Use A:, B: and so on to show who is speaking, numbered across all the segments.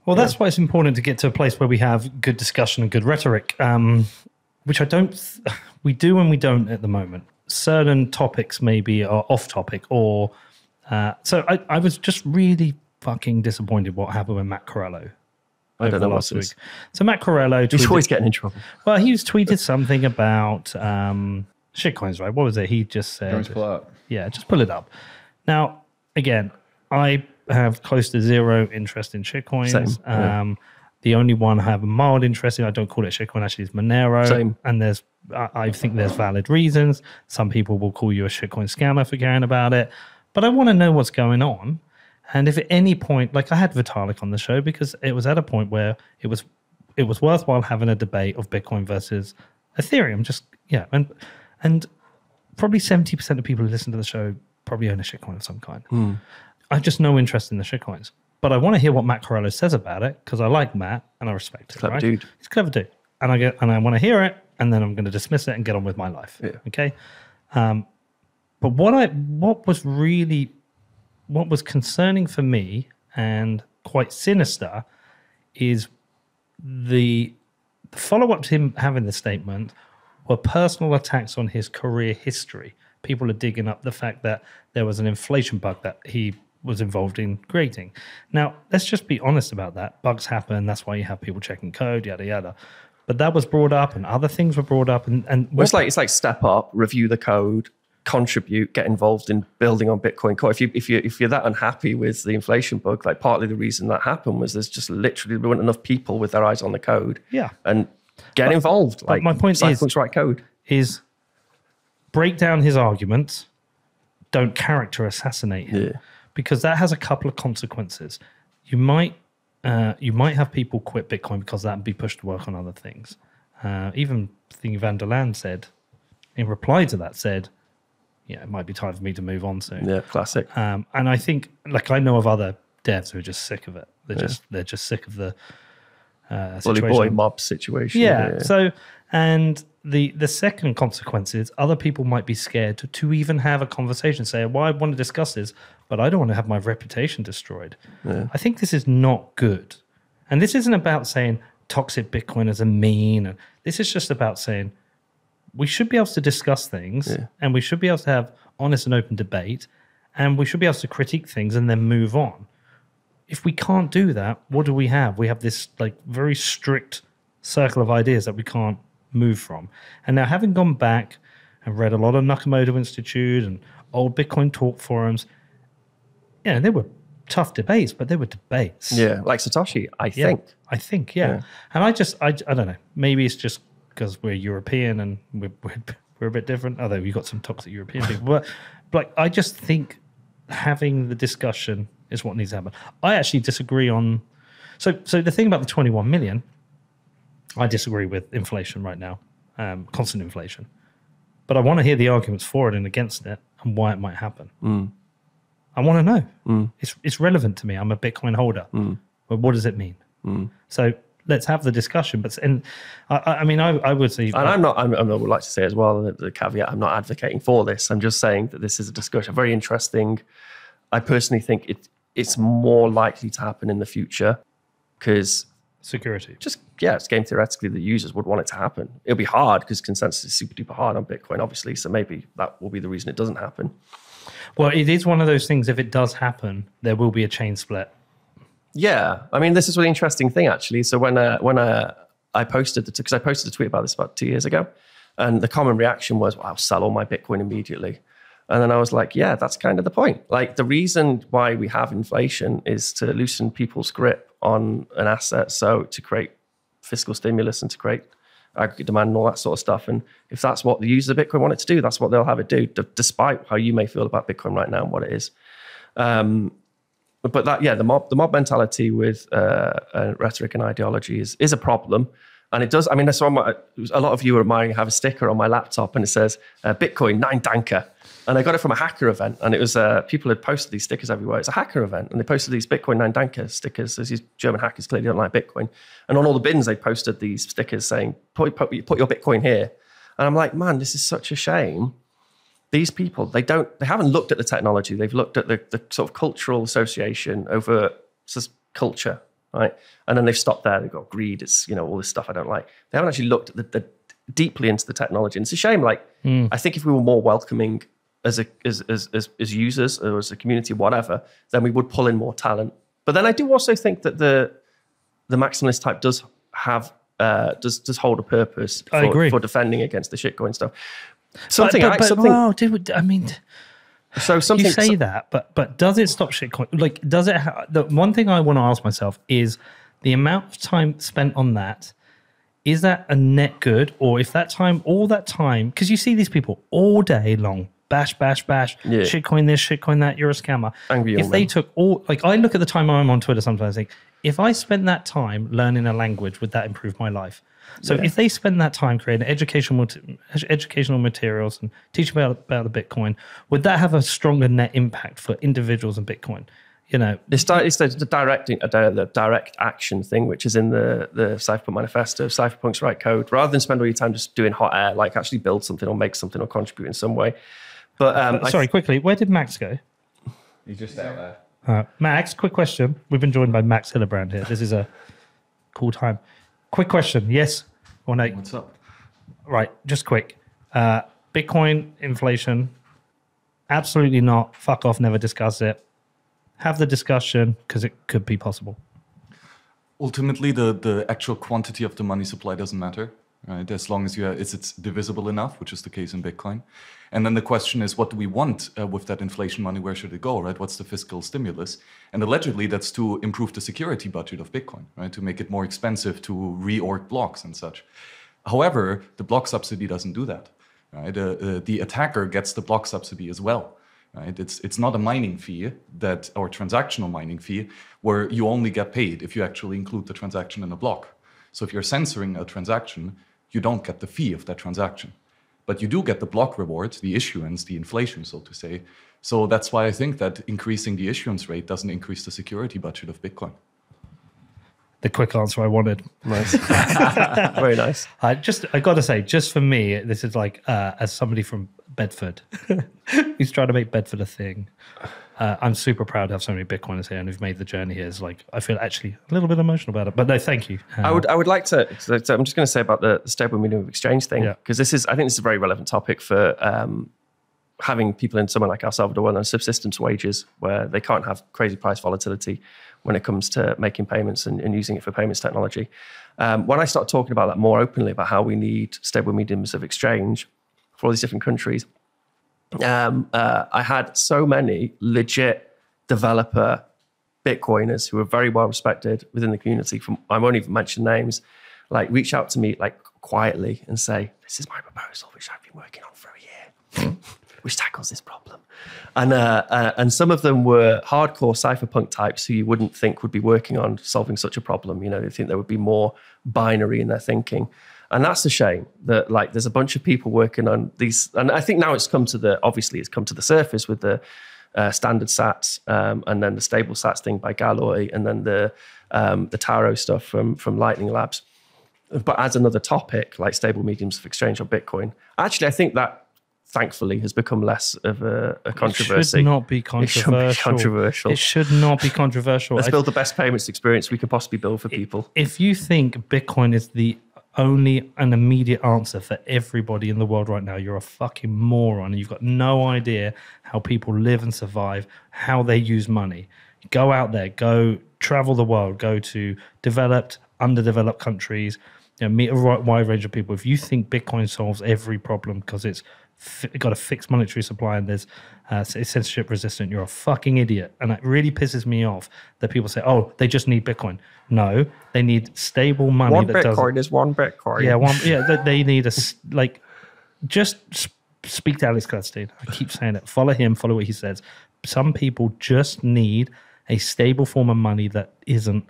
A: Well, that's why it's important to get to a place where we have good discussion and good rhetoric, which we do and we don't at the moment. Certain topics maybe are off topic, or so I was just really fucking disappointed what happened with Matt Corello.
B: I don't know last week.
A: So Matt Corello,
B: he's always getting in trouble.
A: Well, he was tweeted something about shitcoins, right? What was it? He just said,
C: pull it up.
A: Yeah, just pull it up. Now, again, I have close to zero interest in shitcoins.
B: Same, yeah.
A: The only one I have a mild interest in, I don't call it shitcoin, actually, is Monero.
B: Same.
A: And I think there's valid reasons. Some people will call you a shitcoin scammer for caring about it. But I want to know what's going on. And if at any point, like I had Vitalik on the show because it was at a point where it was worthwhile having a debate of Bitcoin versus Ethereum. Just, yeah. And probably 70% of people who listen to the show probably own a shitcoin of some kind. I have just no interest in the shitcoins. But I want to hear what Matt Corello says about it because I like Matt and I respect him.
B: Clever dude.
A: He's a clever dude. And I want to hear it and then I'm going to dismiss it and get on with my life.
B: Yeah.
A: Okay? But what was concerning for me and quite sinister is the follow-up to him having the statement were personal attacks on his career history. People are digging up the fact that there was an inflation bug that he was involved in creating. Now, let's just be honest about that. Bugs happen. That's why you have people checking code, yada, yada. But that was brought up and other things were brought up. And
B: it's like step up, review the code, contribute, get involved in building on Bitcoin Core. If you're that unhappy with the inflation bug, like partly the reason that happened was there's just literally there weren't enough people with their eyes on the code.
A: Yeah.
B: And get involved. Like
A: my point is,
B: write code.
A: Is break down his arguments, don't character assassinate him.
B: Yeah.
A: Because that has a couple of consequences. You might have people quit Bitcoin because that would be pushed to work on other things. Even Thingy van der Laan said, in reply to that, said, yeah, it might be time for me to move on soon.
B: Yeah, classic.
A: And I think, like, I know of other devs who are just sick of it. They're just sick of the
B: bully boy mob situation.
A: Yeah. So, and the second consequence is other people might be scared to even have a conversation, say, well, I want to discuss this, but I don't want to have my reputation destroyed.
B: Yeah.
A: I think this is not good. And this isn't about saying toxic Bitcoiners are mean. And this is just about saying we should be able to discuss things and we should be able to have honest and open debate and we should be able to critique things and then move on. If we can't do that, what do we have? We have this like very strict circle of ideas that we can't move from. And now having gone back and read a lot of Nakamoto Institute and old Bitcoin talk forums, yeah, they were tough debates, but they were debates.
B: Yeah, like Satoshi, I think.
A: I think, yeah. And I don't know. Maybe it's just because we're European and we're a bit different. Although you've got some toxic European people. But like, I just think having the discussion is what needs to happen. I actually disagree on... So the thing about the 21 million, I disagree with inflation right now, constant inflation. But I want to hear the arguments for it and against it and why it might happen. I want to know. It's relevant to me. I'm a Bitcoin holder. But what does it mean? So let's have the discussion. But I would say...
B: And I would like to say as well, the caveat, I'm not advocating for this. I'm just saying that this is a discussion, very interesting. I personally think it's more likely to happen in the future because...
A: Security.
B: It's game theoretically the users would want it to happen. It'll be hard because consensus is super duper hard on Bitcoin, obviously. So maybe that will be the reason it doesn't happen.
A: Well, it is one of those things, if it does happen, there will be a chain split.
B: Yeah. I mean, this is a really interesting thing, actually. So when I posted because I posted a tweet about this about 2 years ago, and the common reaction was, well, I'll sell all my Bitcoin immediately. And then I was like, yeah, that's kind of the point. Like the reason why we have inflation is to loosen people's grip on an asset. So to create fiscal stimulus and to create aggregate demand and all that sort of stuff. And if that's what the users of Bitcoin want it to do, that's what they'll have it do, despite how you may feel about Bitcoin right now and what it is. But that, yeah, the mob mentality with rhetoric and ideology is a problem. And it does, I mean, that's why a lot of you are admiring, have a sticker on my laptop and it says, Bitcoin 9 Danke. And I got it from a hacker event. And it was, people had posted these stickers everywhere. It's a hacker event. And they posted these Bitcoin 9 Danke stickers. There's these German hackers clearly don't like Bitcoin. And on all the bins, they posted these stickers saying, put your Bitcoin here. And I'm like, man, this is such a shame these people, they haven't looked at the technology. They've looked at the sort of cultural association over just culture, right? And then they've stopped there. They've got greed. It's, all this stuff I don't like. They haven't actually looked at the deeply into the technology. And it's a shame. Like, I think if we were more welcoming as users or as a community, whatever, then we would pull in more talent. But then I do also think that the maximalist type does have does hold a purpose for defending against the shitcoin stuff. Something. Something.
A: You say that, but does it stop shitcoin? Like, does it? The one thing I want to ask myself is the amount of time spent on that. Is that a net good, or if all that time, because you see these people all day long, bash, shitcoin this, shitcoin that, you're a scammer.
B: Angry
A: if they took I look at the time I'm on Twitter sometimes and think, if I spent that time learning a language, would that improve my life? So if they spend that time creating educational materials and teaching about the Bitcoin, would that have a stronger net impact for individuals and Bitcoin?
B: It's the direct action thing, which is in the Cypherpunk manifesto. Cypherpunk's write code rather than spend all your time just doing hot air, like actually build something or make something or contribute in some way. But
A: quickly, where did Max go?
C: He's just out there.
A: Max, quick question. We've been joined by Max Hillerbrand here. This is a cool time. Quick question. Yes or no?
C: What's up?
A: Right, just quick. Bitcoin inflation. Absolutely not. Fuck off. Never discuss it. Have the discussion because it could be possible.
C: Ultimately, the actual quantity of the money supply doesn't matter, right? As long as it's divisible enough, which is the case in Bitcoin. And then the question is, what do we want with that inflation money? Where should it go, right? What's the fiscal stimulus? And allegedly, that's to improve the security budget of Bitcoin, right? To make it more expensive to reorg blocks and such. However, the block subsidy doesn't do that, right? The attacker gets the block subsidy as well. Right? It's not a mining fee or transactional mining fee where you only get paid if you actually include the transaction in a block. So if you're censoring a transaction, you don't get the fee of that transaction. But you do get the block rewards, the issuance, the inflation, so to say. So that's why I think that increasing the issuance rate doesn't increase the security budget of Bitcoin.
A: The quick answer I wanted.
B: Nice. Very nice.
A: I got to say, just for me, this is like, as somebody from Bedford who's trying to make Bedford a thing, I'm super proud to have so many Bitcoiners here and who've made the journey here. It's like, I feel actually a little bit emotional about it, but no, thank you.
B: I would like to, so I'm just going to say about the stable medium of exchange thing, because I think this is a very relevant topic for having people in somewhere like El Salvador on subsistence wages where they can't have crazy price volatility when it comes to making payments and using it for payments technology. When I start talking about that more openly, about how we need stable mediums of exchange for all these different countries, I had so many legit developer Bitcoiners who are very well respected within the community, I won't even mention names, like reach out to me like quietly and say, this is my proposal, which I've been working on for a year, which tackles this problem. And some of them were hardcore cypherpunk types who you wouldn't think would be working on solving such a problem. They think there would be more binary in their thinking. And that's a shame that like there's a bunch of people working on these. And I think now it's come to the surface with the standard sats and then the stable sats thing by Galloy and then the Taro stuff from Lightning Labs. But as another topic, like stable mediums of exchange on Bitcoin, actually, I think that thankfully has become less of a controversy.
A: It should not be controversial. It should not be controversial.
B: Let's build the best payments experience we can possibly build for people.
A: If you think Bitcoin is the only an immediate answer for everybody in the world right now, you're a fucking moron. You've got no idea how people live and survive, how they use money. Go out there, go travel the world, go to developed, underdeveloped countries, meet a wide range of people. If you think Bitcoin solves every problem because it's got a fixed monetary supply and there's it's censorship resistant, you're a fucking idiot. And it really pisses me off that people say, oh, they just need Bitcoin. No, they need stable money.
B: One Bitcoin is one Bitcoin.
A: Yeah, they need just speak to Alex Gladstein. I keep saying it. Follow him, follow what he says. Some people just need a stable form of money that isn't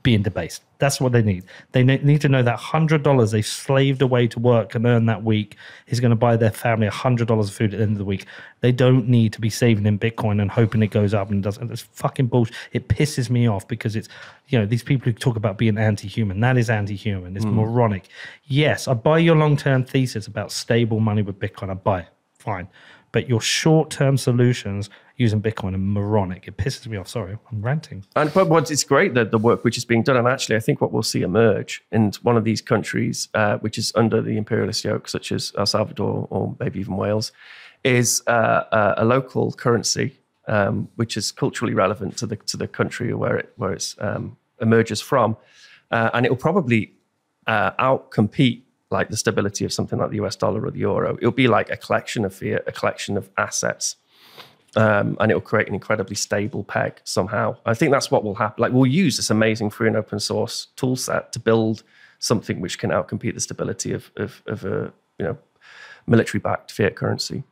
A: being debased. That's what they need. They need to know that $100 they slaved away to work and earn that week is going to buy their family $100 of food at the end of the week. They don't need to be saving in Bitcoin and hoping it goes up and doesn't. It's fucking bullshit. It pisses me off because it's, these people who talk about being anti-human, that is anti-human. It's moronic. Yes, I buy your long-term thesis about stable money with Bitcoin. I buy it. fine. But your short-term solutions using Bitcoin are moronic. It pisses me off. Sorry, I'm ranting.
B: But it's great that the work which is being done, and actually I think what we'll see emerge in one of these countries, which is under the imperialist yoke, such as El Salvador or maybe even Wales, is a local currency which is culturally relevant to the country where it emerges from, and it will probably outcompete like the stability of something like the US dollar or the euro. It'll be like a collection of fiat, a collection of assets, and it'll create an incredibly stable peg somehow. I think that's what will happen. Like we'll use this amazing free and open source tool set to build something which can outcompete the stability of a military-backed fiat currency.